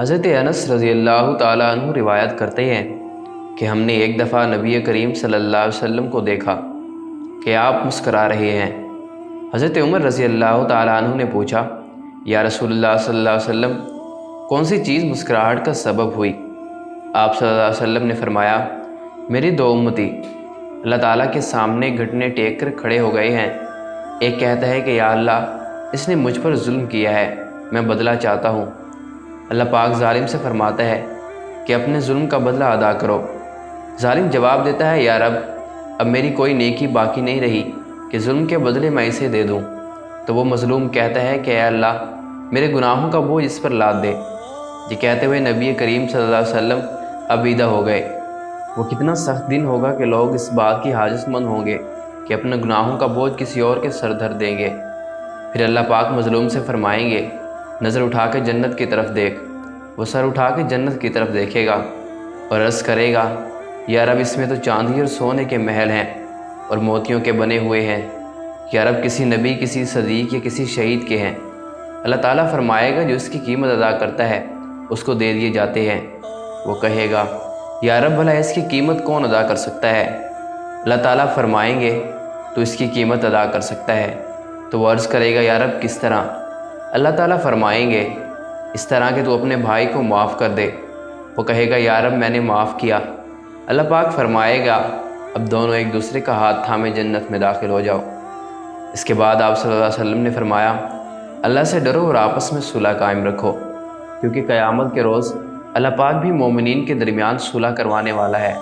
حضرت انس رضی اللہ تعالیٰ عنہ روایت کرتے ہیں کہ ہم نے ایک دفعہ نبی کریم صلی اللہ علیہ وسلم کو دیکھا کہ آپ مسکرا رہے ہیں۔ حضرت عمر رضی اللہ تعالیٰ عنہ نے پوچھا، یا رسول اللہ صلی اللہ علیہ وسلم، کون سی چیز مسکراہٹ کا سبب ہوئی؟ آپ صلی اللہ علیہ وسلم نے فرمایا، میری دو امتی اللہ تعالیٰ کے سامنے گھٹنے ٹیک کر کھڑے ہو گئے ہیں۔ ایک کہتا ہے کہ یا اللہ، اس نے مجھ پر ظلم کیا ہے، میں بدلہ چاہتا ہوں۔ اللہ پاک ظالم سے فرماتا ہے کہ اپنے ظلم کا بدلہ ادا کرو۔ ظالم جواب دیتا ہے، یا رب، اب میری کوئی نیکی باقی نہیں رہی کہ ظلم کے بدلے میں اسے دے دوں۔ تو وہ مظلوم کہتا ہے کہ اے اللہ، میرے گناہوں کا بوجھ اس پر لاد دے۔ یہ کہتے ہوئے نبی کریم صلی اللہ علیہ وسلم عبیدہ ہو گئے۔ وہ کتنا سخت دن ہوگا کہ لوگ اس بات کی حاجت مند ہوں گے کہ اپنے گناہوں کا بوجھ کسی اور کے سر دھر دیں گے۔ پھر اللہ پاک مظلوم سے فرمائیں گے، نظر اٹھا کے جنت کی طرف دیکھ۔ وہ سر اٹھا کے جنت کی طرف دیکھے گا اور عرض کرے گا، یا رب، اس میں تو چاندی اور سونے کے محل ہیں اور موتیوں کے بنے ہوئے ہیں۔ یا رب، کسی نبی، کسی صدیق یا کسی شہید کے ہیں۔ اللہ تعالیٰ فرمائے گا، جو اس کی قیمت ادا کرتا ہے اس کو دے دیے جاتے ہیں۔ وہ کہے گا، یا رب، بھلا اس کی قیمت کون ادا کر سکتا ہے؟ اللہ تعالیٰ فرمائیں گے، تو اس کی قیمت ادا کر سکتا ہے۔ تو وہ عرض کرے گا، یا رب، کس طرح؟ اللہ تعالیٰ فرمائیں گے، اس طرح کہ تو اپنے بھائی کو معاف کر دے۔ وہ کہے گا، یا رب، میں نے معاف کیا۔ اللہ پاک فرمائے گا، اب دونوں ایک دوسرے کا ہاتھ تھامے جنت میں داخل ہو جاؤ۔ اس کے بعد آپ صلی اللہ علیہ وسلم نے فرمایا، اللہ سے ڈرو اور آپس میں صلح قائم رکھو، کیونکہ قیامت کے روز اللہ پاک بھی مومنین کے درمیان صلح کروانے والا ہے۔